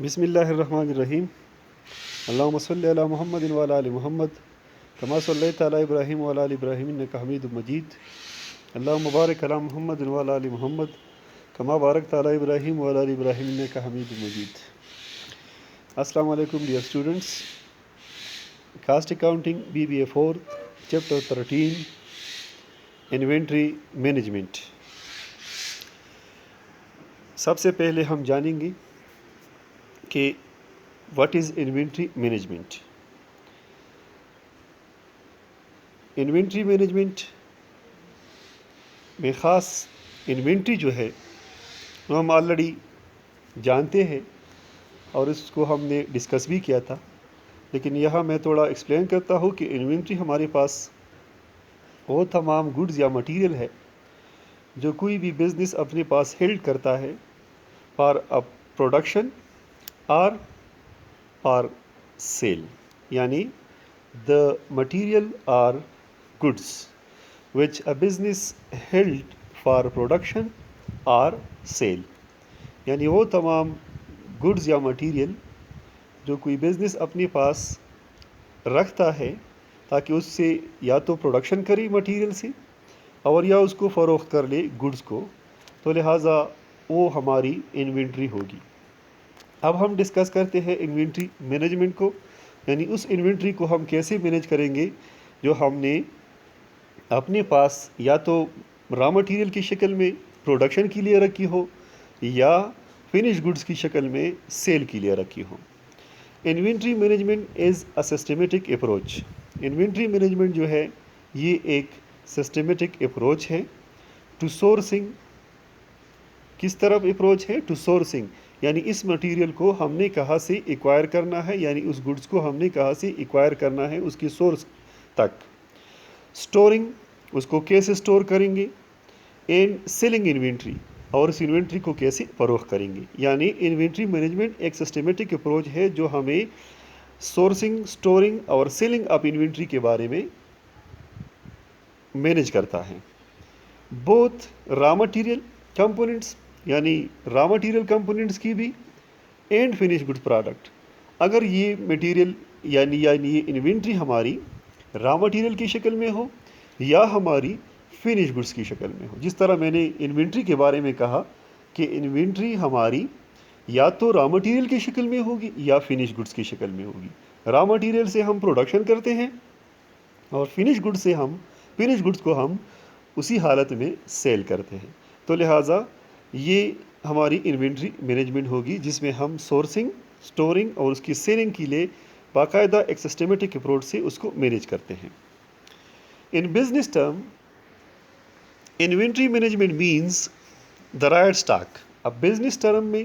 بسم اللہ الرحمن الرحیم اللہم صلی علی محمد وعلی آل محمد کما صلیت علی ابراہیم وعلی آل ابراہیم انک حمید مجید اللہم بارک علی محمد وعلی آل محمد کما بارکت علی ابراہیم وعلی آل ابراہیم انک حمید مجید. السلام علیکم dear students. Cost accounting BBA 4 chapter 13 inventory management. سب سے پہلے ہم جانیں گے کہ what is inventory management. Inventory management میں خاص انوینٹری جو ہے وہ ہم آلریڈی جانتے ہیں اور اس کو ہم نے ڈسکس بھی کیا تھا، لیکن یہاں میں تھوڑا ایکسپلین کرتا ہوں کہ انوینٹری ہمارے پاس وہ تمام گڈز یا مٹیریل ہے جو کوئی بھی بزنس اپنے پاس ہیلڈ کرتا ہے فار پروڈکشن اور فار سیل. یعنی the material or goods which a business held for production or sale. یعنی وہ تمام گڈز یا مٹیریل جو کوئی بزنس اپنے پاس رکھتا ہے تاکہ اس سے یا تو پروڈکشن کرے مٹیریل سے اور یا اس کو فروخت کر لے گڈز کو، تو لہٰذا وہ ہماری انوینٹری ہوگی. اب ہم ڈسکس کرتے ہیں انوینٹری مینجمنٹ کو، یعنی اس انوینٹری کو ہم کیسے مینیج کریں گے جو ہم نے اپنے پاس یا تو را مٹیریل کی شکل میں پروڈکشن کے لیے رکھی ہو یا فنش گڈز کی شکل میں سیل کے لیے رکھی ہو. Inventory management is a systematic approach. Inventory management جو ہے یہ ایک سسٹمیٹک اپروچ ہے ٹو سورسنگ. کس طرف اپروچ ہے؟ ٹو سورسنگ، یعنی اس مٹیریل کو ہم نے کہاں سے ایکوائر کرنا ہے، یعنی اس گڈز کو ہم نے کہاں سے ایکوائر کرنا ہے اس کی سورس تک. اسٹورنگ، اس کو کیسے اسٹور کریں گے. اینڈ سیلنگ انوینٹری، اور اس انوینٹری کو کیسے فروخت کریں گے. یعنی انوینٹری مینجمنٹ ایک سسٹمیٹک اپروچ ہے جو ہمیں سورسنگ، اسٹورنگ اور سیلنگ آف انوینٹری کے بارے میں مینیج کرتا ہے. بوتھ را مٹیریل کمپوننٹس، یعنی را مٹیریل کمپوننٹس کی بھی، اینڈ فنش گڈ پروڈکٹ. اگر یہ مٹیریل یعنی یہ انوینٹری ہماری را مٹیریل کی شکل میں ہو یا ہماری فنش گڈس کی شکل میں ہو. جس طرح میں نے انوینٹری کے بارے میں کہا کہ انوینٹری ہماری یا تو را مٹیریل کی شکل میں ہوگی یا فنش گڈس کی شکل میں ہوگی. را مٹیریل سے ہم پروڈکشن کرتے ہیں اور فنش گڈس کو ہم اسی حالت میں سیل کرتے ہیں. تو لہٰذا یہ ہماری انوینٹری مینجمنٹ ہوگی جس میں ہم سورسنگ، اسٹورنگ اور اس کی سیلنگ کے لیے باقاعدہ ایک سسٹمیٹک اپروچ سے اس کو مینیج کرتے ہیں. ان business term inventory management means the right stock. اب بزنس ٹرم میں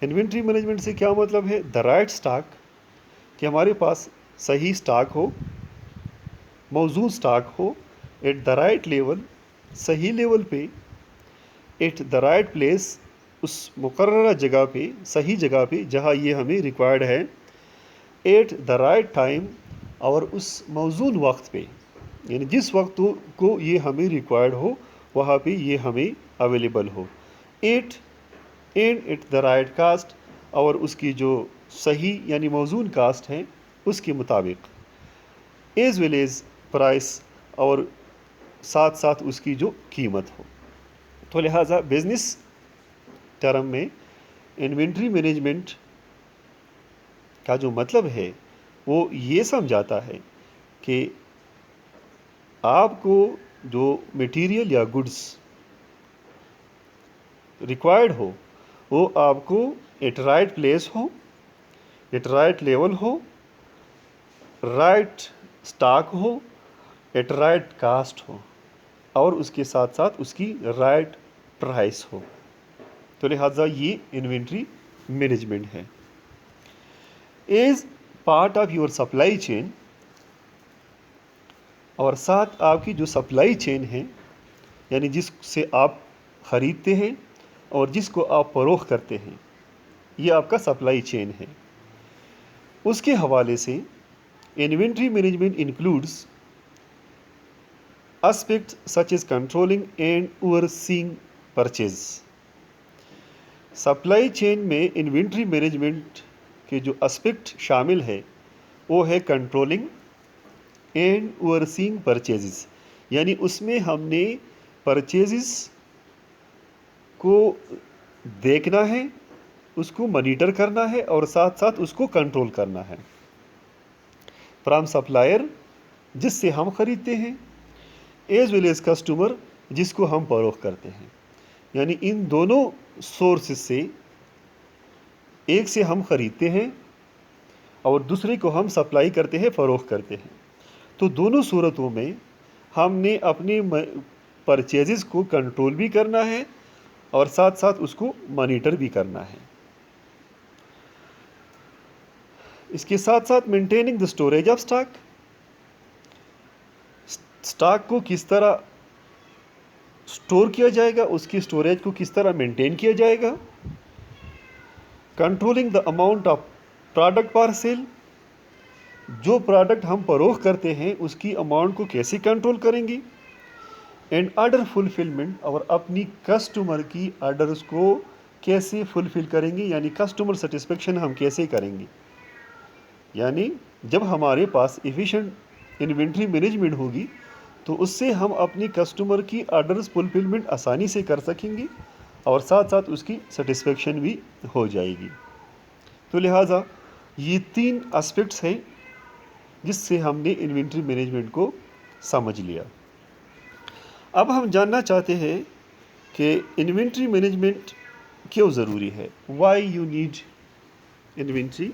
انوینٹری مینجمنٹ سے کیا مطلب ہے؟ دا رائٹ اسٹاک، کہ ہمارے پاس صحیح اسٹاک ہو، موزوں اسٹاک ہو، ایٹ دا رائٹ لیول، صحیح لیول پہ، ایٹ دا رائٹ پلیس، اس مقررہ جگہ پہ، صحیح جگہ پہ جہاں یہ ہمیں ریکوائرڈ ہے، ایٹ دا رائٹ ٹائم، اور اس موزون وقت پہ، یعنی جس وقت کو یہ ہمیں ریکوائرڈ ہو وہاں پہ یہ ہمیں اویلیبل ہو. And at the right cost, اور اس کی جو صحیح یعنی موزون کاسٹ ہے اس کے مطابق، ایز ویل ایز پرائس، اور ساتھ ساتھ اس کی جو قیمت ہو. تو لہٰذا بزنس ٹرم میں انوینٹری مینجمنٹ کا جو مطلب ہے وہ یہ سمجھاتا ہے کہ آپ کو جو میٹیریل یا گڈس ریکوائرڈ ہو وہ آپ کو ایٹ رائٹ پلیس ہو، ایٹ رائٹ لیول ہو، رائٹ اسٹاک ہو، ایٹ رائٹ کاسٹ ہو، اور اس کے ساتھ ساتھ اس کی رائٹ پرائس ہو. تو لہٰذا یہ انوینٹری مینجمنٹ ہے. As part of your supply chain, اور ساتھ آپ کی جو سپلائی چین ہے، یعنی جس سے آپ خریدتے ہیں اور جس کو آپ فروخت کرتے ہیں، یہ آپ کا سپلائی چین ہے. اس کے حوالے سے inventory management includes aspects such as controlling and overseeing purchase. Supply chain میں انوینٹری مینجمنٹ کے جو اسپیکٹ شامل ہے وہ ہے کنٹرولنگ اینڈ اوورسیئنگ پرچیزز، یعنی اس میں ہم نے پرچیزز کو دیکھنا ہے، اس کو مانیٹر کرنا ہے اور ساتھ ساتھ اس کو کنٹرول کرنا ہے فرام سپلائر جس سے ہم خریدتے ہیں، ایز ویل ایز کسٹمر جس کو ہم فروخت کرتے ہیں، یعنی ان دونوں سورسز سے، ایک سے ہم خریدتے ہیں اور دوسرے کو ہم سپلائی کرتے ہیں، فروخت کرتے ہیں، تو دونوں صورتوں میں ہم نے اپنے پرچیزز کو کنٹرول بھی کرنا ہے اور ساتھ ساتھ اس کو مانیٹر بھی کرنا ہے۔ اس کے ساتھ ساتھ maintaining the storage of stock, stock کو کس طرح اسٹور کیا جائے گا، اس کی اسٹوریج کو کس طرح مینٹین کیا جائے گا، controlling the amount of product per sale, جو پروڈکٹ ہم فروخت کرتے ہیں اس کی اماؤنٹ کو کیسے کنٹرول کریں گے، اینڈ آرڈر فلفلمنٹ، اور اپنی کسٹمر کی آرڈرز کو کیسے فلفل کریں گے، یعنی کسٹمر سیٹسفیکشن ہم کیسے کریں گے، یعنی جب ہمارے پاس ایفیشینٹ انوینٹری مینجمنٹ ہوگی تو اس سے ہم اپنی کسٹمر کی آرڈرز فلفلمنٹ آسانی سے کر سکیں گے اور ساتھ ساتھ اس کی سیٹسفیکشن بھی ہو جائے گی۔ تو لہٰذا یہ 3 اسپیکٹس ہیں جس سے ہم نے انوینٹری مینجمنٹ کو سمجھ لیا۔ اب ہم جاننا چاہتے ہیں کہ انوینٹری مینجمنٹ کیوں ضروری ہے، why you need inventory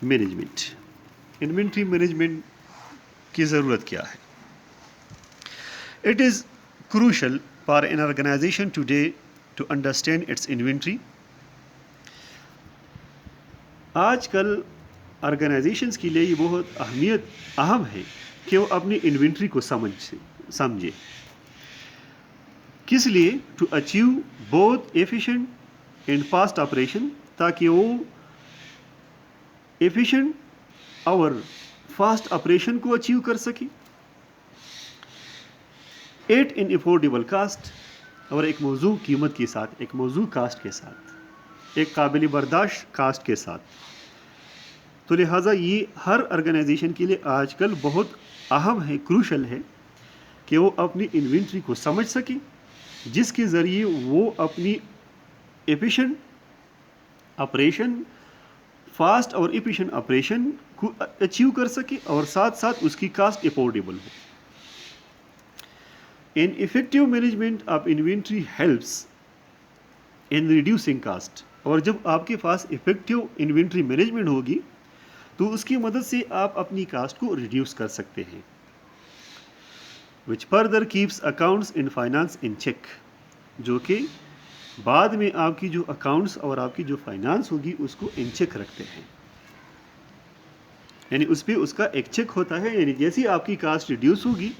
management, inventory management کی ضرورت کیا ہے۔ It is crucial for an organization today to understand its inventory. آج کل آرگنائزیشنز کے لیے یہ بہت اہم ہے کہ وہ اپنی انوینٹری کو سمجھے۔ کس لیے؟ To achieve both efficient and fast operation, تاکہ وہ ایفیشینٹ اور فاسٹ آپریشن کو اچیو کر سکے، ایٹ ان افورڈیبل کاسٹ، اور ایک موزوں قیمت کے ساتھ، ایک موزوں کاسٹ کے ساتھ، ایک قابل برداشت کاسٹ کے ساتھ۔ تو لہٰذا یہ ہر آرگنائزیشن کے لیے آج کل بہت اہم ہے، کروشل ہے کہ وہ اپنی انوینٹری کو سمجھ سکے، جس کے ذریعے وہ اپنی ایفیشینٹ آپریشن، فاسٹ اور ایفیشینٹ آپریشن کو اچیو کر سکے اور ساتھ ساتھ اس کی cost affordable who. An effective management of inventory helps in reducing cost، اور جب آپ کے پاس effective inventory management ہوگی تو اس کی مدد سے آپ اپنی کاسٹ کو ریڈیوس کر سکتے ہیں، which further keeps accounts and finance in check، جو کہ بعد میں آپ کی جو اکاؤنٹس اور آپ کی جو فائنانس ہوگی اس کو ان چیک رکھتے ہیں، یعنی اس پہ اس کا ایک چیک ہوتا ہے، یعنی جیسی آپ کی کاسٹ ریڈیوس ہوگی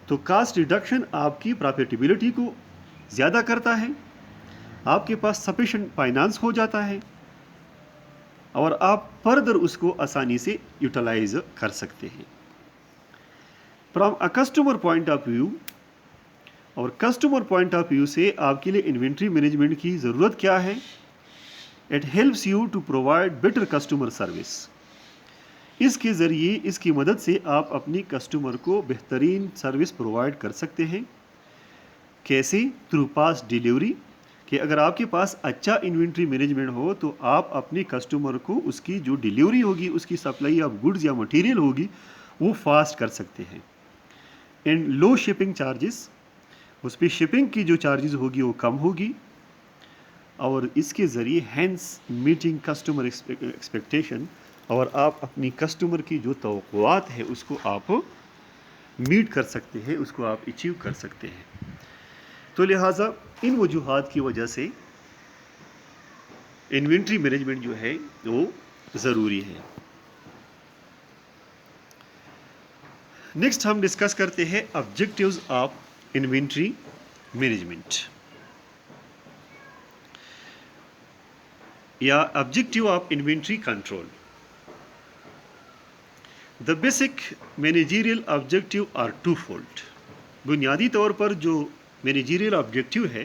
تو کاسٹ ریڈکشن آپ کی پروفیٹیبلٹی کو زیادہ کرتا ہے، آپ کے پاس سفیشینٹ فائنانس ہو جاتا ہے اور آپ فردر اس کو آسانی سے یوٹیلائز کر سکتے ہیں۔ From a customer point of view, اور کسٹمر پوائنٹ آف ویو سے آپ کے لیے انوینٹری مینجمنٹ کی ضرورت کیا ہے؟ It helps you to provide better customer service, اس کے ذریعے، اس کی مدد سے آپ اپنی کسٹمر کو بہترین سروس پرووائڈ کر سکتے ہیں۔ کیسے؟ تھرو فاسٹ ڈیلیوری، کہ اگر آپ کے پاس اچھا انوینٹری مینجمنٹ ہو تو آپ اپنے کسٹمر کو اس کی جو ڈیلیوری ہوگی، اس کی سپلائی آف گڈز یا مٹیریل ہوگی، وہ فاسٹ کر سکتے ہیں۔ اینڈ لو شپنگ چارجز، اس پہ شپنگ کی جو چارجز ہوگی وہ کم ہوگی، اور اس کے ذریعے ہینس میٹنگ کسٹمر ایکسپیکٹیشن، اور آپ اپنی کسٹمر کی جو توقعات ہے اس کو آپ میٹ کر سکتے ہیں، اس کو آپ اچیو کر سکتے ہیں۔ تو لہٰذا ان وجوہات کی وجہ سے انوینٹری مینجمنٹ جو ہے وہ ضروری ہے۔ نیکسٹ ہم ڈسکس کرتے ہیں آبجیکٹیوز آف انوینٹری مینجمنٹ، یا objective of inventory control. The basic managerial objective are twofold۔ بنیادی طور پر جو مینیجیریل آبجیکٹیو ہے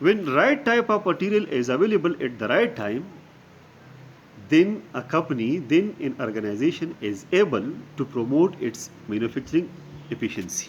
When right type of material is available at the right time, then a company, then an organization is able to promote its manufacturing efficiency.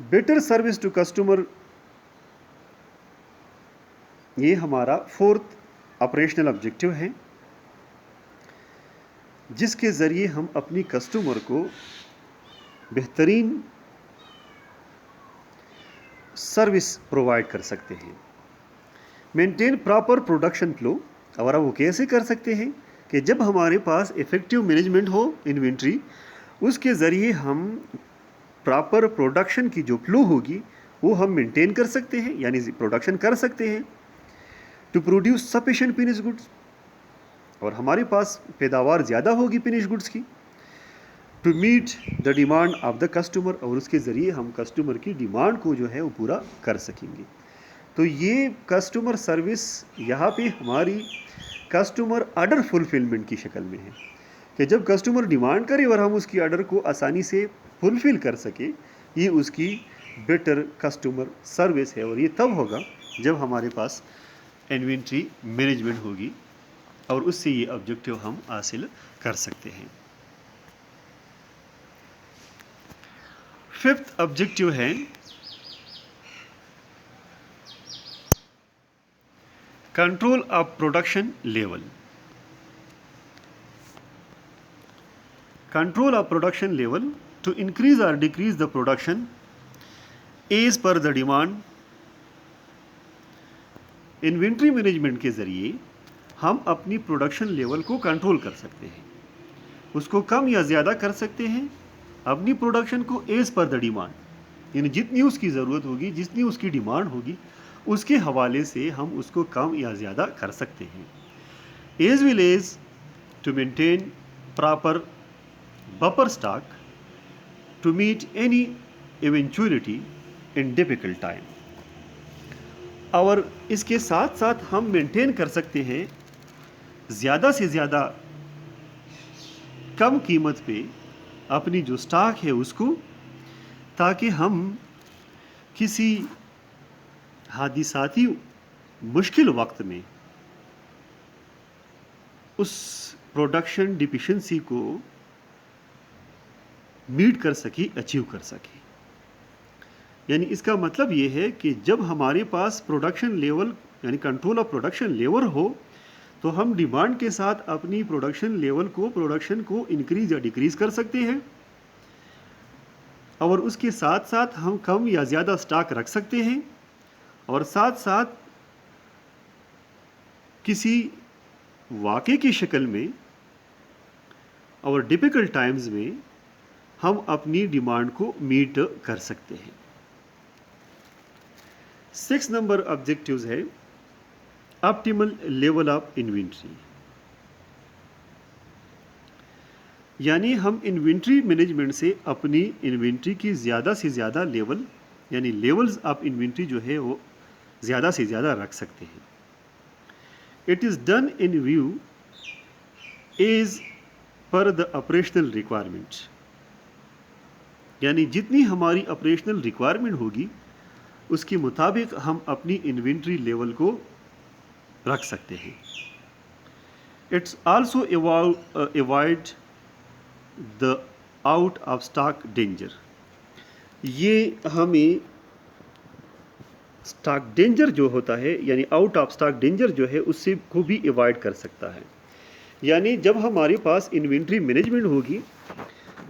Better service to customer, یہ ہمارا fourth operational objective ہے، جس کے ذریعے ہم اپنی customer کو بہترین سروس پرووائڈ کر سکتے ہیں۔ مینٹین پراپر پروڈکشن فلو، اور وہ کیسے کر سکتے ہیں کہ جب ہمارے پاس افیکٹو مینجمنٹ ہو انوینٹری، اس کے ذریعے ہم پراپر پروڈکشن کی جو فلو ہوگی وہ ہم مینٹین کر سکتے ہیں، یعنی پروڈکشن کر سکتے ہیں۔ To produce sufficient finish goods, اور ہمارے پاس پیداوار زیادہ ہوگی فنش گڈس کی۔ To meet the demand of the customer, اور اس کے ذریعے ہم کسٹمر کی ڈیمانڈ کو جو ہے وہ پورا کر سکیں گے۔ تو یہ کسٹمر سروس یہاں پہ ہماری کسٹمر آرڈر فلفلمنٹ کی شکل میں ہے، کہ جب کسٹمر ڈیمانڈ کرے اور ہم اس کی آرڈر کو آسانی سے فلفل کر سکیں، یہ اس کی بیٹر کسٹمر سروس ہے، اور یہ تب ہوگا جب ہمارے پاس انوینٹری مینجمنٹ ہوگی، اور اس سے یہ آبجیکٹو ہم حاصل کر سکتے ہیں۔ ففتھ آبجیکٹو ہے control of production level. Control of production level to increase اور decrease the production as per the demand. Inventory management کے ذریعے ہم اپنی پروڈکشن لیول کو کنٹرول کر سکتے ہیں، اس کو کم یا زیادہ کر سکتے ہیں، اپنی پروڈکشن کو ایز پر دا ڈیمانڈ، یعنی جتنی اس کی ضرورت ہوگی، جتنی اس کی ڈیمانڈ ہوگی، اس کے حوالے سے ہم اس کو کم یا زیادہ کر سکتے ہیں۔ As well as to maintain proper buffer stock to meet any eventuality in difficult time, اور اس کے ساتھ ساتھ ہم مینٹین کر سکتے ہیں زیادہ سے زیادہ کم قیمت پہ اپنی جو سٹاک ہے اس کو، تاکہ ہم کسی حادثاتی مشکل وقت میں اس پروڈکشن ڈیفیشنسی کو میٹ کر سکیں، اچیو کر سکیں۔ یعنی اس کا مطلب یہ ہے کہ جب ہمارے پاس پروڈکشن لیول یعنی کنٹرول آف پروڈکشن لیول ہو، تو ہم ڈیمانڈ کے ساتھ اپنی پروڈکشن کو انکریز یا ڈیکریز کر سکتے ہیں، اور اس کے ساتھ ساتھ ہم کم یا زیادہ سٹاک رکھ سکتے ہیں، اور ساتھ ساتھ کسی واقعے کی شکل میں اور ڈیفیکلٹ ٹائمز میں ہم اپنی ڈیمانڈ کو میٹ کر سکتے ہیں۔ 6 نمبر آبجیکٹیوز ہے آپٹیمل لیول آف انوینٹری، یعنی ہم انوینٹری مینجمنٹ سے اپنی انوینٹری کی زیادہ سے زیادہ لیول یعنی لیولز آف انوینٹری جو ہے وہ زیادہ سے زیادہ رکھ سکتے ہیں۔ It is done in view as per the operational requirement, یعنی جتنی ہماری آپریشنل ریکوائرمنٹ ہوگی اس کے مطابق ہم اپنی انوینٹری لیول کو رکھ سکتے ہیں۔ It's also avoid the out of stock danger, یہ ہمیں اسٹاک ڈینجر جو ہوتا ہے یعنی آؤٹ آف اسٹاک ڈینجر جو ہے اس سے کو بھی ایوائڈ کر سکتا ہے۔ یعنی جب ہمارے پاس انوینٹری مینجمنٹ ہوگی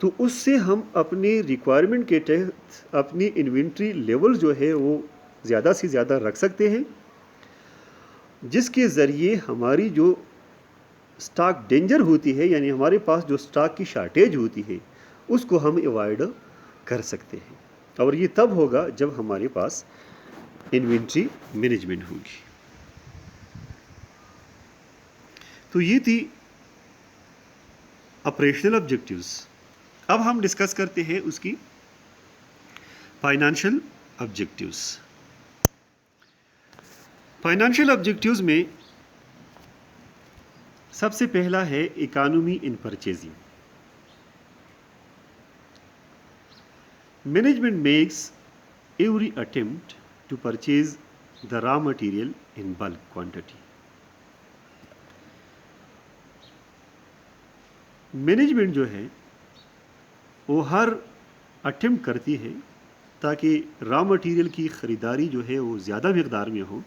تو اس سے ہم اپنی ریکوائرمنٹ کے تحت اپنی انوینٹری لیول جو ہے وہ زیادہ سے زیادہ رکھ سکتے ہیں، جس کے ذریعے ہماری جو سٹاک ڈینجر ہوتی ہے یعنی ہمارے پاس جو سٹاک کی شارٹیج ہوتی ہے اس کو ہم ایوائڈ کر سکتے ہیں، اور یہ تب ہوگا جب ہمارے پاس انوینٹری مینجمنٹ ہوگی۔ تو یہ تھی آپریشنل آبجیکٹیوز۔ اب ہم ڈسکس کرتے ہیں اس کی فائنانشل آبجیکٹیوز۔ فائنانشل آبجیکٹیوز میں سب سے پہلا ہے economy in purchasing. Management makes every attempt to purchase the raw material in bulk quantity. Management جو ہے وہ ہر اٹمپٹ کرتی ہے تاکہ را مٹیریل کی خریداری جو ہے وہ زیادہ مقدار میں ہو،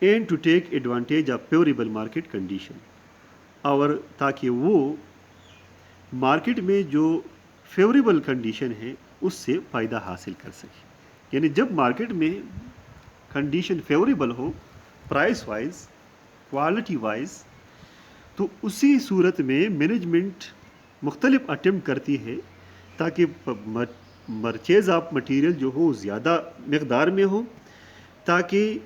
and to take advantage of favourable market condition, اور تاکہ وہ مارکیٹ میں جو فیوریبل کنڈیشن ہے اس سے فائدہ حاصل کر سکے۔ یعنی جب مارکیٹ میں کنڈیشن فیوریبل ہو، پرائس وائز، کوالٹی وائز، تو اسی صورت میں مینجمنٹ مختلف اٹیمپٹ کرتی ہے تاکہ پرچیز آف مٹیریل جو ہو زیادہ مقدار میں ہو، تاکہ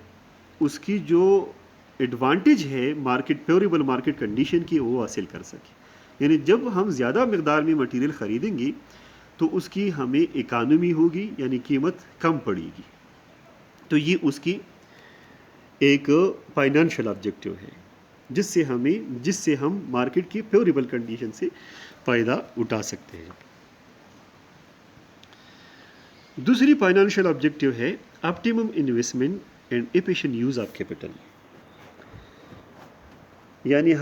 اس کی جو ایڈوانٹیج ہے مارکیٹ فیوریبل مارکیٹ کنڈیشن کی وہ حاصل کر سکے۔ یعنی جب ہم زیادہ مقدار میں مٹیریل خریدیں گے تو اس کی ہمیں اکانومی ہوگی، یعنی قیمت کم پڑے گی۔ تو یہ اس کی ایک فائنانشیل آبجیکٹیو ہے جس سے ہم مارکیٹ کی فیوریبل کنڈیشن سے فائدہ اٹھا سکتے ہیں۔ دوسری فائنانشیل آبجیکٹیو ہے optimum investment and efficient use of capital, یعنی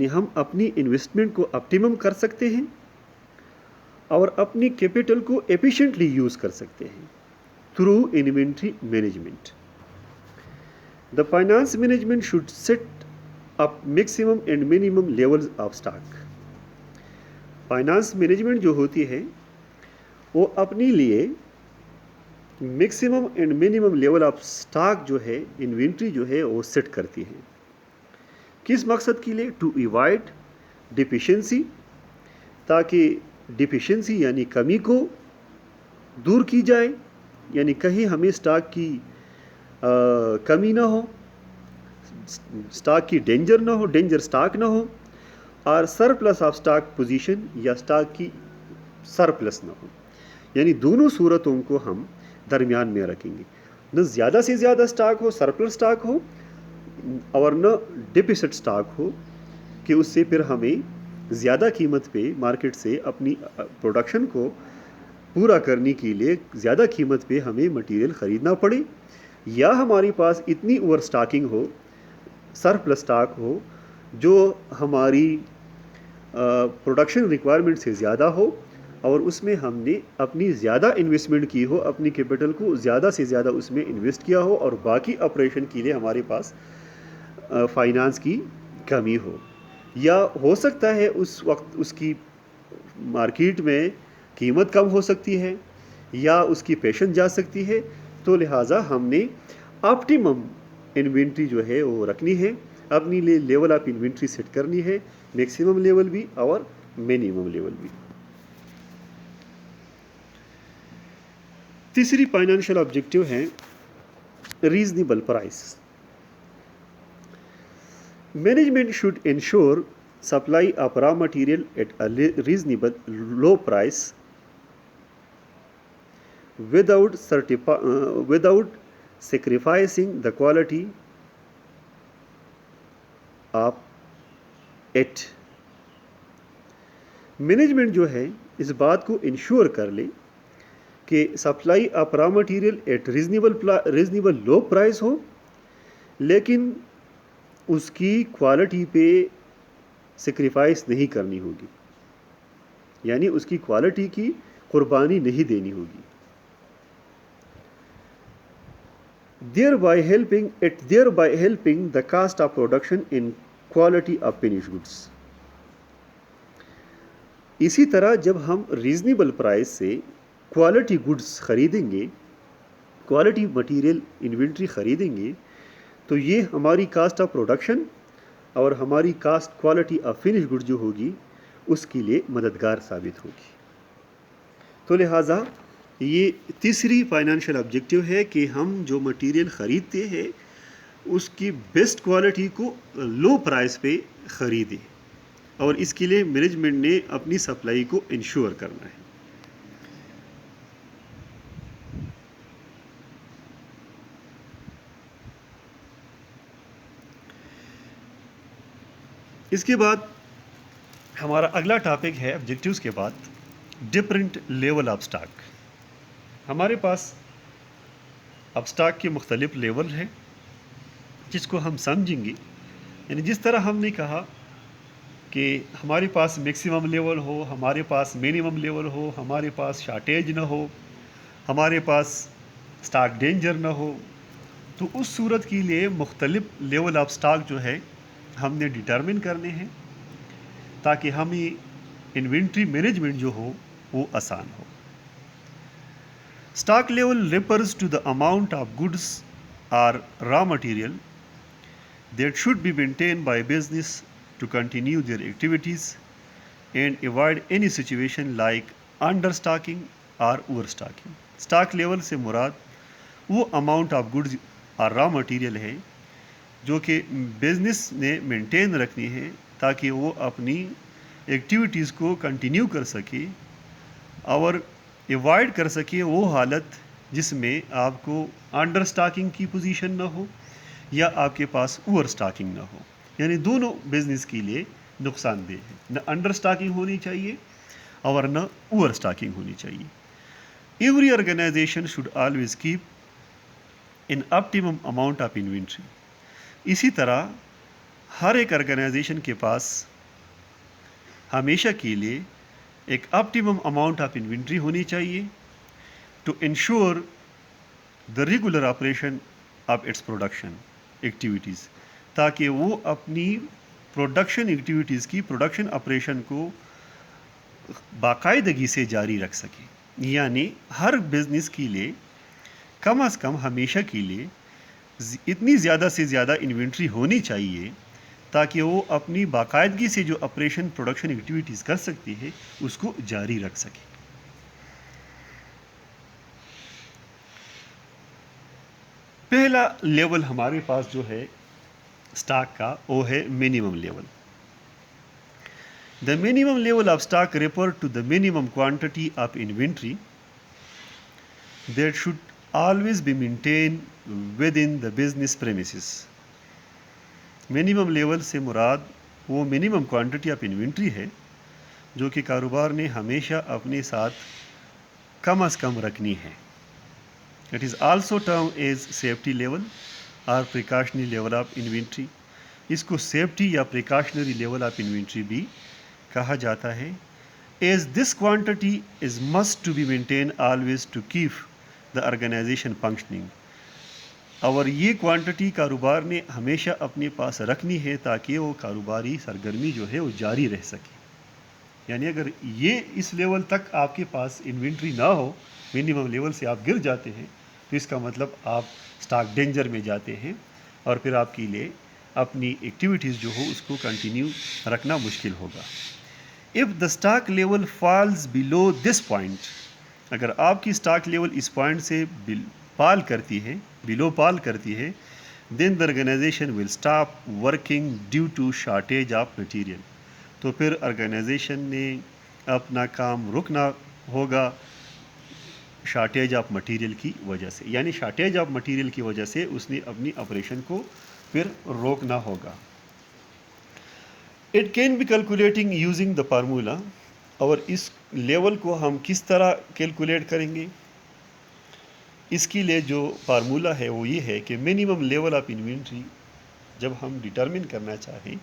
ہم اپنی انویسٹمنٹ کو آپٹیمم کر سکتے ہیں اور اپنی کیپٹل کو ایفیشینٹلی یوز کر سکتے ہیں through inventory management. The finance management should set up maximum and minimum levels of stock. Finance management جو ہوتی ہے وہ اپنے لیے maximum and minimum level of stock جو ہے، انوینٹری جو ہے وہ سیٹ کرتی ہے۔ کس مقصد کے لیے؟ ٹو ایوائڈ ڈیفیشنسی، تاکہ ڈیفیشنسی یعنی کمی کو دور کی جائے، یعنی کہیں ہمیں اسٹاک کی کمی نہ ہو، اسٹاک کی ڈینجر اسٹاک نہ ہو، اور سرپلس آف اسٹاک پوزیشن یا اسٹاک کی سرپلس نہ ہو۔ یعنی دونوں صورتوں کو ہم درمیان میں رکھیں گے، نہ زیادہ سے زیادہ اسٹاک ہو، سرپلس اسٹاک ہو، اور نہ ڈیفیسٹ اسٹاک ہو کہ اس سے پھر ہمیں زیادہ قیمت پہ مارکیٹ سے اپنی پروڈکشن کو پورا کرنے کے لیے زیادہ قیمت پہ ہمیں مٹیریل خریدنا پڑے، یا ہمارے پاس اتنی اوور اسٹاکنگ ہو، سرپلس اسٹاک ہو جو ہماری پروڈکشن ریکوائرمنٹ سے زیادہ ہو، اور اس میں ہم نے اپنی زیادہ انویسٹمنٹ کی ہو، اپنی کیپٹل کو زیادہ سے زیادہ اس میں انویسٹ کیا ہو، اور باقی آپریشن کے لیے ہمارے پاس فائنانس کی کمی ہو، یا ہو سکتا ہے اس وقت اس کی مارکیٹ میں قیمت کم ہو سکتی ہے یا اس کی پیشن جا سکتی ہے، تو لہٰذا ہم نے آپٹیمم انوینٹری جو ہے وہ رکھنی ہے، اپنی لیے لیول آف انوینٹری سیٹ کرنی ہے، میکسیمم لیول بھی اور منیمم لیول بھی۔ تیسری فائنانشیل آبجیکٹیو ہے reasonable price. Management should ensure supply of raw material at a reasonable low price without sacrificing the quality of it۔ Management جو ہے اس بات کو انشور کر لے کہ supply of raw material at reasonable low price ہو، لیکن اس کی کوالٹی پہ سیکریفائس نہیں کرنی ہوگی، یعنی اس کی کوالٹی کی قربانی نہیں دینی ہوگی۔ thereby helping the cost of production in quality of finished goods۔ اسی طرح جب ہم ریزنیبل پرائز سے کوالٹی گڈس خریدیں گے، کوالٹی مٹیریل انوینٹری خریدیں گے، تو یہ ہماری کاسٹ آف پروڈکشن اور ہماری cost quality of finish good جو ہوگی اس کے لیے مددگار ثابت ہوگی۔ تو لہٰذا یہ تیسری فائنانشیل آبجیکٹیو ہے کہ ہم جو مٹیریل خریدتے ہیں اس کی بیسٹ کوالٹی کو لو پرائز پہ خریدیں، اور اس کے لیے مینجمنٹ نے اپنی سپلائی کو انشور کرنا ہے۔ اس کے بعد ہمارا اگلا ٹاپک ہے آبجیکٹیوز کے بعد ڈفرینٹ لیول آف سٹاک۔ ہمارے پاس اب سٹاک کے مختلف لیول ہیں جس کو ہم سمجھیں گے، یعنی جس طرح ہم نے کہا کہ ہمارے پاس میکسیمم لیول ہو، ہمارے پاس منیمم لیول ہو، ہمارے پاس شارٹیج نہ ہو، ہمارے پاس سٹاک ڈینجر نہ ہو. تو اس صورت کے لیے مختلف لیول آف سٹاک جو ہے ہم نے ڈٹرمن کرنے ہیں تاکہ ہمیں انوینٹری مینجمنٹ جو ہو وہ آسان ہو. Stock level refers to the amount of goods or raw material that should be maintained by business to continue their activities and avoid any situation like understocking or overstocking. Stock level سے مراد وہ amount of goods اور raw material ہے جو کہ business نے maintain رکھنی ہے تاکہ وہ اپنی ایکٹیویٹیز کو کنٹینیو کر سکے اور ایوائڈ کر سکے وہ حالت جس میں آپ کو انڈر سٹاکنگ کی پوزیشن نہ ہو یا آپ کے پاس اوور سٹاکنگ نہ ہو. یعنی دونوں بزنس کے لیے نقصان دہ ہے، نہ انڈر سٹاکنگ ہونی چاہیے اور نہ اوور سٹاکنگ ہونی چاہیے. Every organization should always keep an optimum amount of inventory. اسی طرح ہر ایک آرگنائزیشن کے پاس ہمیشہ کے لیے ایک آپٹیمم اماؤنٹ آف انوینٹری ہونی چاہیے to ensure the regular operation of its production activities, تاکہ وہ اپنی پروڈکشن ایکٹیویٹیز کی پروڈکشن آپریشن کو باقاعدگی سے جاری رکھ سکے. یعنی ہر بزنس کے لیے کم از کم ہمیشہ کے لیے اتنی زیادہ سے زیادہ انوینٹری ہونی چاہیے تاکہ وہ اپنی باقاعدگی سے جو آپریشن پروڈکشن ایکٹیویٹیز کر سکتی ہے اس کو جاری رکھ سکے. پہلا لیول ہمارے پاس جو ہے سٹاک کا وہ ہے minimum level. The minimum level of stock refer to the minimum quantity of inventory that should always be maintain within the business premises. Minimum level سے مراد وہ منیمم کوانٹٹی آف انوینٹری ہے جو کہ کاروبار نے ہمیشہ اپنے ساتھ کم از کم رکھنی ہے. It is also term as safety level اور پریکاشنری لیول آف انوینٹری. اس کو سیفٹی یا پریکاشنری لیول آف انوینٹری بھی کہا جاتا ہے. As this quantity is must to be maintain always to keep the organization functioning. اور یہ کوانٹٹی کاروبار نے ہمیشہ اپنے پاس رکھنی ہے تاکہ وہ کاروباری سرگرمی جو ہے وہ جاری رہ سکے. یعنی اگر یہ اس لیول تک آپ کے پاس انوینٹری نہ ہو، منیمم لیول سے آپ گر جاتے ہیں تو اس کا مطلب آپ سٹاک ڈینجر میں جاتے ہیں اور پھر آپ کے لیے اپنی ایکٹیویٹیز جو ہو اس کو کنٹینیو رکھنا مشکل ہوگا. If the stock level falls below this point, اگر آپ کی سٹاک لیول اس پوائنٹ سے پال کرتی ہے، بلو پال کرتی ہے، then the organisation will stop working due to shortage of material. تو پھر آرگنائزیشن نے اپنا کام رکنا ہوگا شارٹیج آف مٹیریل کی وجہ سے. یعنی شارٹیج آف مٹیریل کی وجہ سے اس نے اپنی آپریشن کو پھر روکنا ہوگا. It can be calculating using the formula. اور اس لیول کو ہم کس طرح کیلکولیٹ کریں گے؟ اس کے لیے جو فارمولا ہے وہ یہ ہے کہ منیمم لیول آف انوینٹری جب ہم ڈٹرمن کرنا چاہیں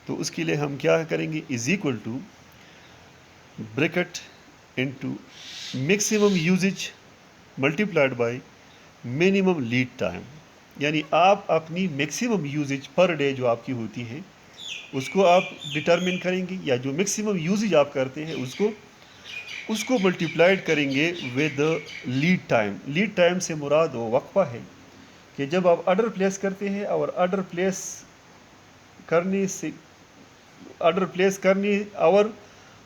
تو اس کے لیے ہم کیا کریں گے؟ Is equal to bracket into maximum usage multiplied by minimum lead time. یعنی آپ اپنی میکسیمم یوزیج پر ڈے جو آپ کی ہوتی ہے اس کو آپ ڈٹرمن کریں گے، یا جو میکسیمم یوزیج آپ کرتے ہیں اس کو ملٹیپلائڈ کریں گے with lead time. Lead time سے مراد وہ وقفہ ہے کہ جب آپ آرڈر پلیس کرتے ہیں اور آرڈر پلیس کرنے اور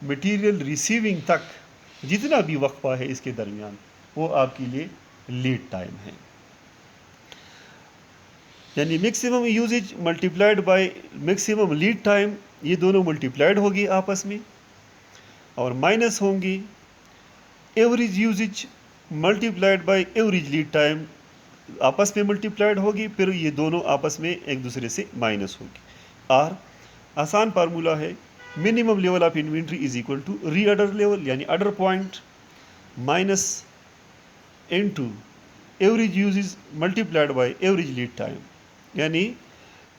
مٹیریل ریسیونگ تک جتنا بھی وقفہ ہے اس کے درمیان وہ آپ کے لیے لیڈ ٹائم ہے. یعنی maximum usage multiplied by maximum lead time, یہ دونوں ملٹیپلائڈ ہوگی آپس میں اور مائنس ہوں گی average usage multiplied by average lead time, آپس میں ملٹیپلائڈ ہوگی، پھر یہ دونوں آپس میں ایک دوسرے سے مائنس ہوگی. اور آسان فارمولا ہے minimum level of inventory is equal to reorder level, یعنی order point minus into average usages multiplied by average lead time. یعنی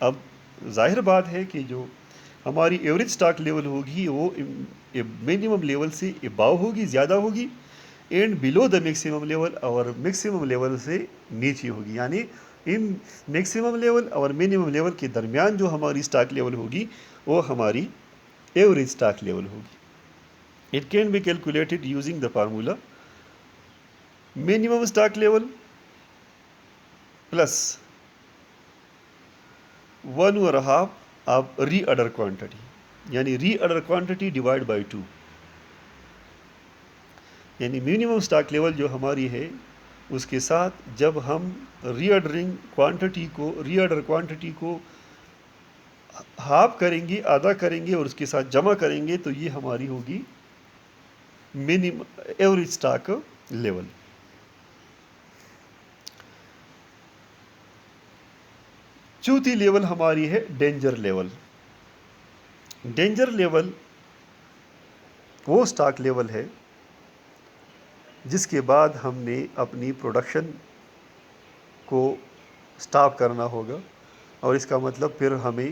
اب ظاہر بات ہے کہ جو ہماری ایوریج سٹاک لیول ہوگی وہ منیمم لیول سے اباؤ ہوگی، زیادہ ہوگی، and below the maximum level اور میکسیمم لیول سے نیچے ہوگی. یعنی ان میکسیمم لیول اور منیمم لیول کے درمیان جو ہماری سٹاک لیول ہوگی وہ ہماری ایوریج سٹاک لیول ہوگی. It can be calculated using the formula minimum stock level plus 1.5 of reorder quantity, یعنی reorder quantity divide by 2. یعنی منیمم سٹاک لیول جو ہماری ہے اس کے ساتھ جب ہم ری آرڈر کوانٹٹی کو ہاف کریں گے، آدھا کریں گے اور اس کے ساتھ جمع کریں گے تو یہ ہماری ہوگی منیمم ایوریج سٹاک لیول. چوتھی لیول ہماری ہے ڈینجر لیول. ڈینجر لیول وہ سٹاک لیول ہے جس کے بعد ہم نے اپنی پروڈکشن کو سٹاپ کرنا ہوگا، اور اس کا مطلب پھر ہمیں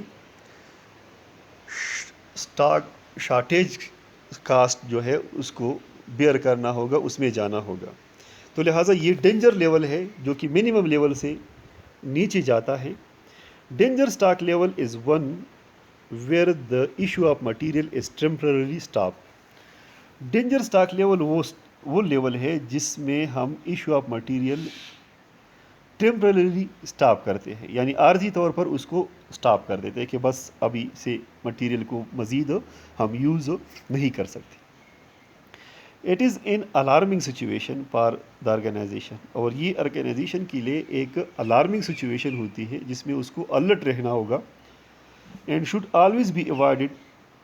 سٹاک شارٹیج کاسٹ جو ہے اس کو بیئر کرنا ہوگا، اس میں جانا ہوگا. تو لہٰذا یہ ڈینجر لیول ہے جو کہ منیمم لیول سے نیچے جاتا ہے. Danger stock level is one where the issue of material is temporary stop. Danger stock level وہ لیول ہے جس میں ہم issue of material temporary stop کرتے ہیں، یعنی عارضی طور پر اس کو اسٹاپ کر دیتے ہیں کہ بس ابھی سے مٹیریل کو مزید ہم یوز نہیں کر سکتے. It is an alarming situation for the organization, اور یہ آرگنائزیشن کے لیے ایک الارمنگ سچویشن ہوتی ہے جس میں اس کو الرٹ رہنا ہوگا. اینڈ شوڈ آلویز بی ایوائڈڈ،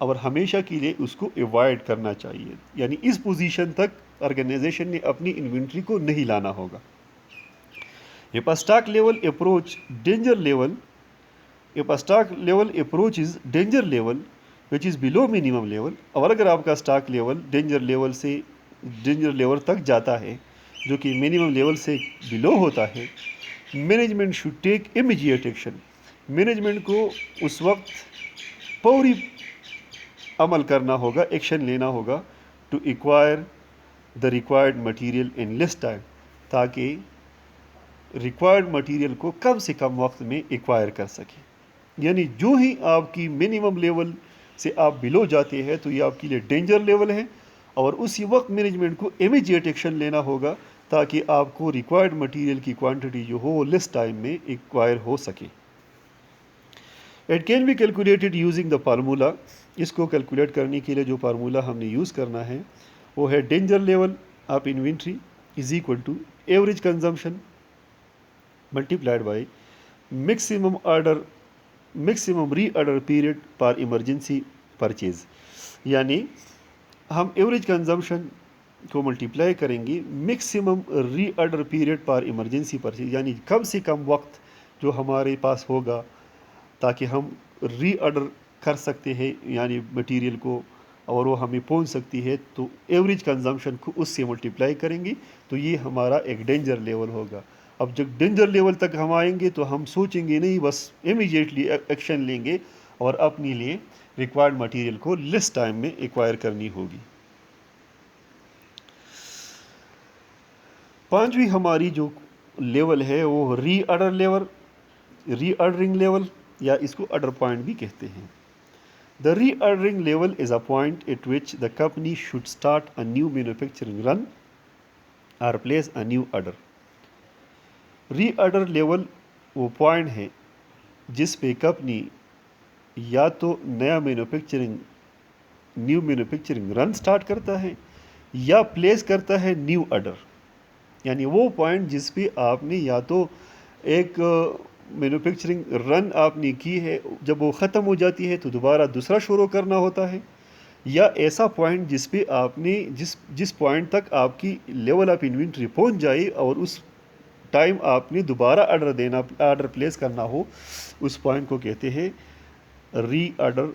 اور ہمیشہ کے لیے اس کو ایوائڈ کرنا چاہیے، یعنی اس پوزیشن تک آرگنائزیشن نے اپنی انوینٹری کو نہیں لانا ہوگا. If a stock level approach danger level, if a stock level approaches danger level which is below minimum level، اور اگر آپ کا اسٹاک لیول ڈینجر لیول تک جاتا ہے جو کہ منیمم لیول سے بلو ہوتا ہے، management should take immediate action. Management کو اس وقت فوری عمل کرنا ہوگا، ایکشن لینا ہوگا to acquire the required material in less time, تاکہ ریکوائرڈ مٹیریل کو کم سے کم وقت میں ایکوائر کر سکیں. یعنی جو ہی آپ کی منیمم لیول سے آپ بلو جاتے ہیں تو یہ آپ کے لیے ڈینجر لیول ہے، اور اسی وقت مینجمنٹ کو امیجیٹ ایکشن لینا ہوگا تاکہ آپ کو ریکوائرڈ مٹیریل کی کوانٹٹی جو ہو وہ لیس ٹائم میں ایکوائر ہو سکے. It can be calculated using the formula. اس کو کیلکولیٹ کرنے کے لیے جو فارمولا ہم نے یوز کرنا ہے وہ ہے danger level of inventory is equal to average consumption multiplied by maximum reorder period per emergency purchase. یعنی ہم ایوریج کنزمپشن کو ملٹیپلائی کریں گے میکسیمم ری آرڈر پیریڈ پر ایمرجنسی پرچیز، یعنی کم سے کم وقت جو ہمارے پاس ہوگا تاکہ ہم ری آرڈر کر سکتے ہیں یعنی مٹیریل کو اور وہ ہمیں پہنچ سکتی ہے، تو ایوریج کنزمپشن کو اس سے ملٹیپلائی کریں گے تو یہ ہمارا ایک ڈینجر لیول ہوگا. اب جب ڈینجر لیول تک ہم آئیں گے تو ہم سوچیں گے نہیں، بس امیجیٹلی ایکشن لیں گے اور اپنے لیے ریکوائرڈ مٹیریل کو لیس ٹائم میں ایکوائر کرنی ہوگی. پانچویں ہماری جو لیول ہے وہ ری آرڈرنگ لیول یا اس کو آرڈر پوائنٹ بھی کہتے ہیں. The re-ordering level is a point at which the company should start a new manufacturing run or place a new order. Re-order level وہ پوائنٹ ہے جس پہ کمپنی یا تو نیو مینوفیکچرنگ رن سٹارٹ کرتا ہے یا پلیس کرتا ہے نیو آرڈر. یعنی وہ پوائنٹ جس پہ آپ نے یا تو ایک مینوفیکچرنگ رن آپ نے کی ہے، جب وہ ختم ہو جاتی ہے تو دوبارہ دوسرا شروع کرنا ہوتا ہے، یا ایسا پوائنٹ جس پہ آپ نے جس پوائنٹ تک آپ کی لیول آف انوینٹری پہنچ جائے اور اس ٹائم آپ نے دوبارہ آرڈر پلیس کرنا ہو، اس پوائنٹ کو کہتے ہیں ری آرڈر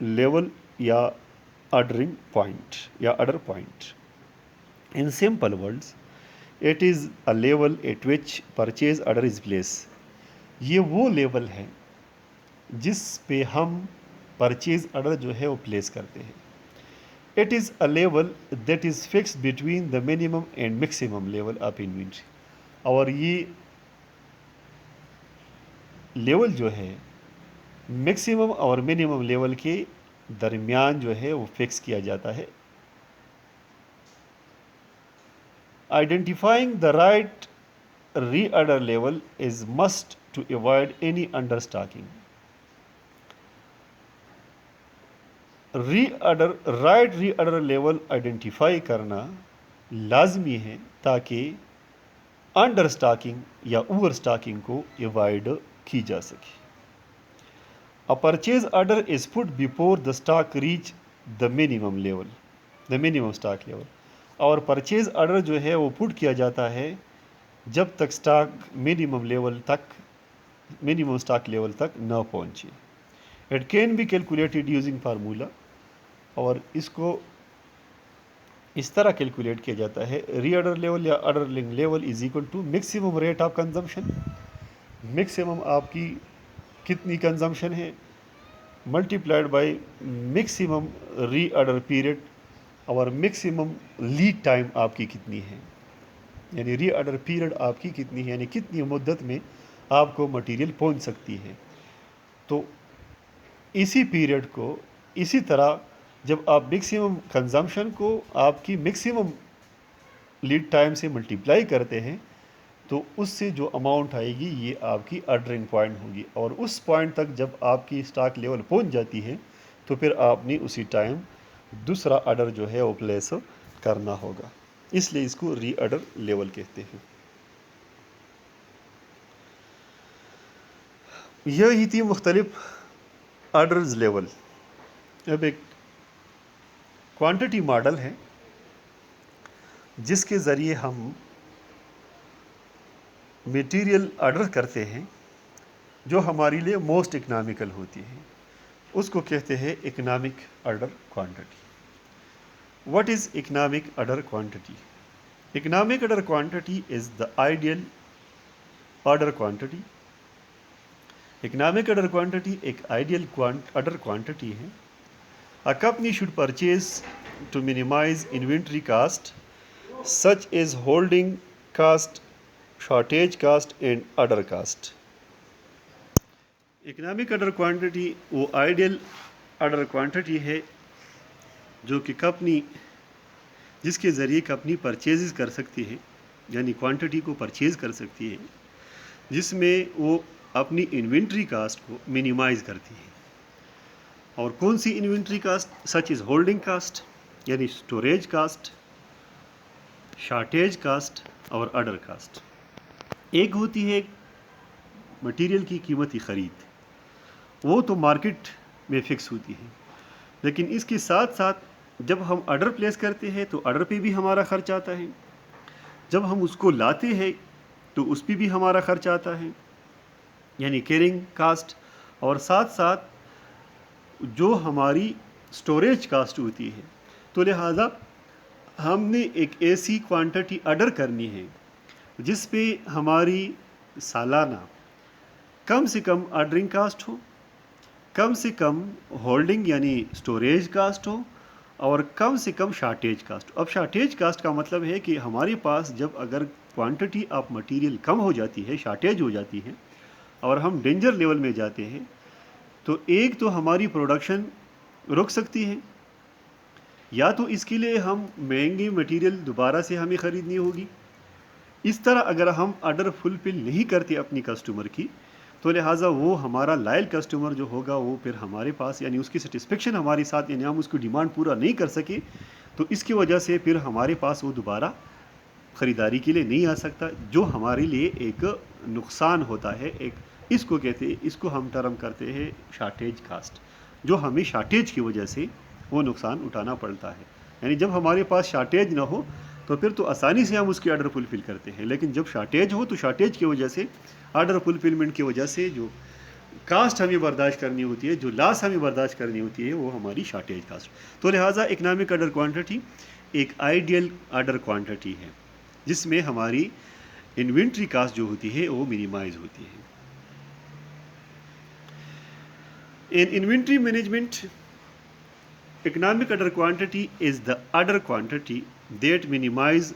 لیول یا آرڈرنگ پوائنٹ یا order point. In simple words it is a level at which purchase order is place. یہ وہ لیول ہے جس پہ ہم پرچیز آرڈر جو ہے وہ پلیس کرتے ہیں. It is a level that is fix between the minimum and maximum level of inventory. اور یہ لیول جو ہے میکسیمم اور منیمم لیول کے درمیان جو ہے وہ فکس کیا جاتا ہے. Identifying the right reorder level is must to avoid any understocking. Right reorder level identify کرنا لازمی ہے تاکہ انڈر اسٹاکنگ یا اوور اسٹاکنگ کو ایوائڈ کی جا سکے. A purchase order is put before the stock reach the minimum stock level. اور پرچیز آرڈر جو ہے وہ پٹ کیا جاتا ہے جب تک اسٹاک منیمم اسٹاک لیول تک نہ پہنچے. It can be calculated using formula. اور اس کو اس طرح کیلکولیٹ کیا جاتا ہے ری آرڈر لیول یا order level is equal to maximum rate of consumption. Maximum آپ کی کتنی کنزمپشن ہے multiplied by maximum reorder period اور میکسیمم لیڈ ٹائم آپ کی کتنی ہے, یعنی ری آرڈر پیریڈ آپ کی کتنی ہے, یعنی کتنی مدت میں آپ کو مٹیریل پہنچ سکتی ہے. تو اسی پیریڈ کو اسی طرح جب آپ میکسیمم کنزمپشن کو آپ کی میکسیمم لیڈ ٹائم سے ملٹیپلائی کرتے ہیں تو اس سے جو اماؤنٹ آئے گی یہ آپ کی آرڈرنگ پوائنٹ ہوگی. اور اس پوائنٹ تک جب آپ کی اسٹاک لیول پہنچ جاتی ہے تو پھر آپ نے اسی ٹائم دوسرا آرڈر جو ہے وہ پلیس کرنا ہوگا. اس لیے اس کو ری آرڈر لیول کہتے ہیں. یہی تھی مختلف آرڈرز لیول. اب ایک کوانٹٹی ماڈل ہے جس کے ذریعے ہم میٹیریل آرڈر کرتے ہیں جو ہمارے لیے موسٹ اکنامیکل ہوتی ہے. اس کو کہتے ہیں economic order quantity. What is economic order quantity? Economic order quantity is the ideal order quantity. Economic order quantity ایک آئیڈیل آرڈر کوانٹٹی ہے. A company should purchase to minimize inventory cost such as holding cost, shortage cost and other cost. Economic order quantity وہ ideal order quantity ہے جو کہ company جس کے ذریعے company purchase کر سکتی ہے, یعنی کوانٹٹی کو پرچیز کر سکتی ہے جس میں وہ اپنی انوینٹری کاسٹ کو منیمائز کرتی ہے. اور کون سی inventory cost? Such as holding cost یعنی اسٹوریج کاسٹ, شارٹیج کاسٹ اور آرڈر کاسٹ. ایک ہوتی ہے مٹیریل کی قیمتی خرید, وہ تو مارکیٹ میں فکس ہوتی ہے, لیکن اس کے ساتھ ساتھ جب ہم آرڈر پلیس کرتے ہیں تو آرڈر پہ بھی ہمارا خرچ آتا ہے. جب ہم اس کو لاتے ہیں تو اس پہ بھی ہمارا خرچ آتا ہے, یعنی کیرنگ کاسٹ. اور ساتھ ساتھ جو ہماری اسٹوریج کاسٹ ہوتی ہے. تو لہٰذا ہم نے ایک ایسی کوانٹٹی آرڈر کرنی ہے جس پہ ہماری سالانہ کم سے کم آرڈرنگ کاسٹ ہو, کم سے کم ہولڈنگ یعنی اسٹوریج کاسٹ ہو, اور کم سے کم شارٹیج کاسٹ. اب شارٹیج کاسٹ کا مطلب ہے کہ ہمارے پاس جب اگر کوانٹٹی آف مٹیریل کم ہو جاتی ہے, شارٹیج ہو جاتی ہے اور ہم ڈینجر لیول میں جاتے ہیں تو ایک تو ہماری پروڈکشن رک سکتی ہے, یا تو اس کے لیے ہم مہنگی مٹیریل دوبارہ سے ہمیں خریدنی ہوگی. اس طرح اگر ہم آرڈر فلفل نہیں کرتے اپنی کسٹمر کی تو لہٰذا وہ ہمارا لائل کسٹمر جو ہوگا وہ پھر ہمارے پاس یعنی اس کی سیٹسفیکشن ہمارے ساتھ یعنی ہم اس کی ڈیمانڈ پورا نہیں کر سکے تو اس کی وجہ سے پھر ہمارے پاس وہ دوبارہ خریداری کے لیے نہیں آ سکتا, جو ہمارے لیے ایک نقصان ہوتا ہے. اس کو کہتے ہیں, اس کو ہم ٹرم کرتے ہیں شارٹیج کاسٹ, جو ہمیں شارٹیج کی وجہ سے وہ نقصان اٹھانا پڑتا ہے. یعنی جب ہمارے پاس شارٹیج نہ ہو تو پھر تو آسانی سے ہم اس کی آرڈر فلفل کرتے ہیں, لیکن جب شارٹیج ہو تو شارٹیج کی وجہ سے آرڈر فلفلمنٹ کی وجہ سے جو کاسٹ ہمیں برداشت کرنی ہوتی ہے, جو لاس ہمیں برداشت کرنی ہوتی ہے, وہ ہماری شارٹیج کاسٹ. تو لہٰذا اکنامک آرڈر کوانٹٹی ایک آئیڈیل آرڈر کوانٹٹی ہے جس میں ہماری انوینٹری کاسٹ جو ہوتی ہے وہ منیمائز ہوتی ہے. In inventory management, economic order quantity is the order quantity that minimize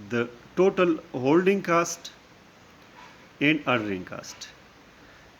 the total holding cost and ordering cost.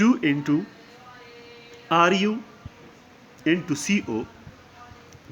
2 into RU into CO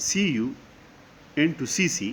CU into CC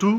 2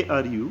ARU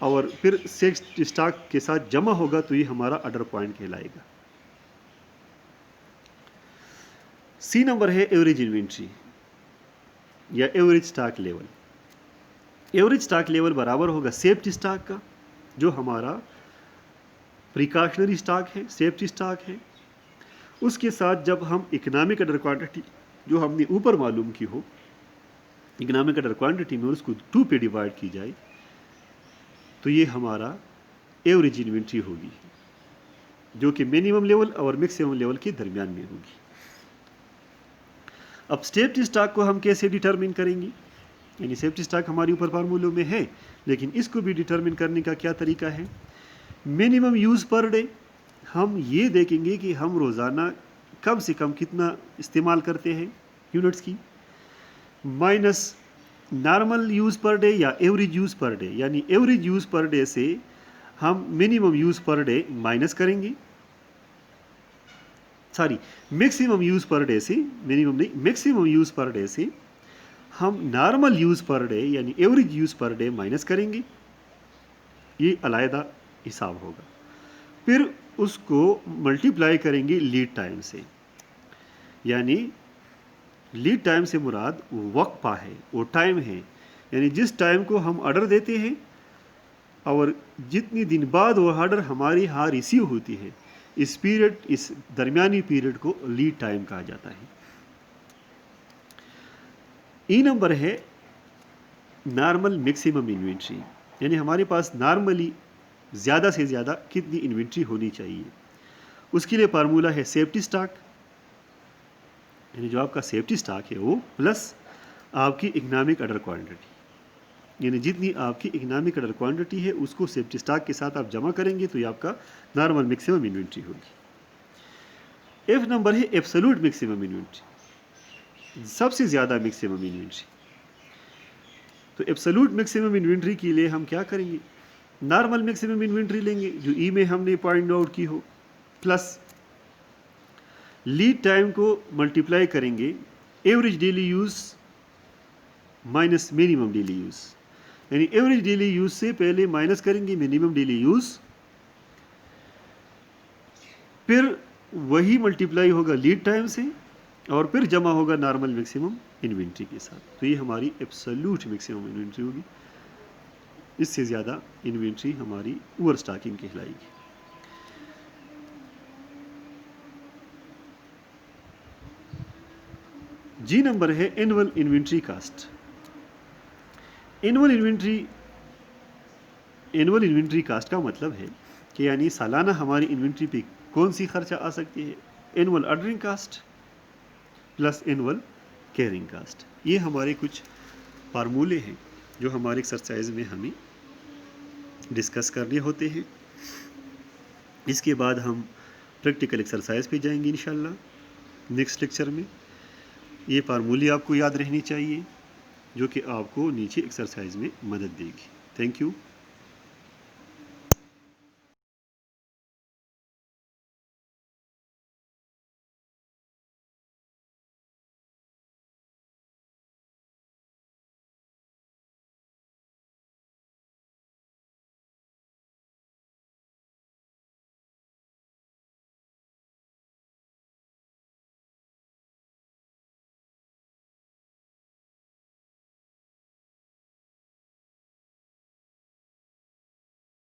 اور پھر سیفٹی اسٹاک کے ساتھ جمع ہوگا تو یہ ہمارا آرڈر پوائنٹ کہلائے گا۔ سی نمبر ہے ایوریج انوینٹری یا average stock level. Average stock level برابر ہوگا سیفٹی اسٹاک کا، جو ہمارا پریکاشنری اسٹاک ہے، سیفٹی اسٹاک ہے، اس کے ساتھ جب ہم اکنامک آرڈر کوانٹٹی جو ہم نے اوپر معلوم کی ہو، اکنامک آرڈر کوانٹٹی میں اس کو 2 پہ ڈیوائڈ کی جائے تو یہ ہمارا ایوریج انوینٹری ہوگی، جو کہ منیمم لیول اور میکسیمم لیول کے درمیان میں ہوگی۔ اب سیفٹی اسٹاک کو ہم کیسے ڈیٹرمن کریں گے؟ یعنی سیفٹی اسٹاک ہماری اوپر فارمولوں میں ہے، لیکن اس کو بھی ڈیٹرمن کرنے کا کیا طریقہ ہے؟ منیمم یوز پر ڈے، ہم یہ دیکھیں گے کہ ہم روزانہ کم سے کم کتنا استعمال کرتے ہیں یونٹس کی، minus normal use per day یا ایوریج یوز پر ڈے، یعنی ایوریج یوز پر ڈے سے ہم minimum use per day minus کریں گے، میکسیمم یوز پر ڈے سے، منیمم نہیں، میکسیمم یوز پر ڈے سے ہم نارمل یوز پر ڈے یعنی average use per day minus کریں گے، یہ علیحدہ حساب ہوگا۔ پھر اس کو ملٹیپلائی کریں گے لیڈ ٹائم سے، یعنی لیڈ ٹائم سے مراد وقفہ ہے، وہ ٹائم ہے، یعنی جس ٹائم کو ہم آرڈر دیتے ہیں اور جتنی دن بعد وہ آرڈر ہماری ہاں ریسیو ہوتی ہے، اس پیریڈ، اس درمیانی پیریڈ کو لیڈ ٹائم کہا جاتا ہے۔ ای نمبر ہے نارمل میکسیمم انوینٹری، یعنی ہمارے پاس نارملی زیادہ سے زیادہ کتنی انوینٹری ہونی چاہیے۔ اس کے لیے فارمولا ہے سیفٹی سٹاک، یعنی جو آپ کا سیفٹی سٹاک ہے وہ پلس آپ کی اکنامک آرڈر کوانٹٹی، یعنی جتنی آپ کی اکنامک آرڈر کوانٹٹی ہے اس کو سیفٹی سٹاک کے ساتھ آپ جمع کریں گے تو یہ آپ کا نارمل میکسیمم انوینٹری ہوگی۔ ایف نمبر ہے ایبسولوٹ میکسیمم انوینٹری، سب سے زیادہ میکسیمم انوینٹری۔ تو ایبسولوٹ میکسیمم انوینٹری کے لیے ہم کیا کریں گے؟ نارمل میکسیمم انوینٹری لیں گے جو ای میں ہم نے پوائنٹ آؤٹ کی ہو، پلس لیڈ ٹائم کو ملٹیپلائی کریں گے average daily use minus minimum daily use, یعنی ایوریج ڈیلی یوز سے پہلے مائنس کریں گے منیمم ڈیلی یوز، پھر وہی ملٹیپلائی ہوگا لیڈ ٹائم سے اور پھر جمع ہوگا نارمل میکسیمم انوینٹری کے ساتھ، تو یہ ہماری ایبسولوٹ میکسیمم انوینٹری ہوگی۔ اس سے زیادہ انوینٹری ہماری اوور سٹاکنگ کہلائے گی۔ جی نمبر ہے annual inventory cost. Annual inventory cost کا مطلب ہے کہ یعنی سالانہ ہماری انوینٹری پہ کون سی خرچہ آ سکتی ہے؟ Annual ordering cost plus annual carrying cost. یہ ہمارے کچھ فارمولے ہیں جو ہمارے ایکسرسائز میں ہمیں ڈسکس کرنے ہوتے ہیں۔ اس کے بعد ہم پریکٹیکل ایکسرسائز پہ جائیں گے انشاءاللہ نیکسٹ لیکچر میں۔ یہ فارمولے آپ کو یاد رہنی چاہیے جو کہ آپ کو نیچے ایکسرسائز میں مدد دے گی۔ Thank you.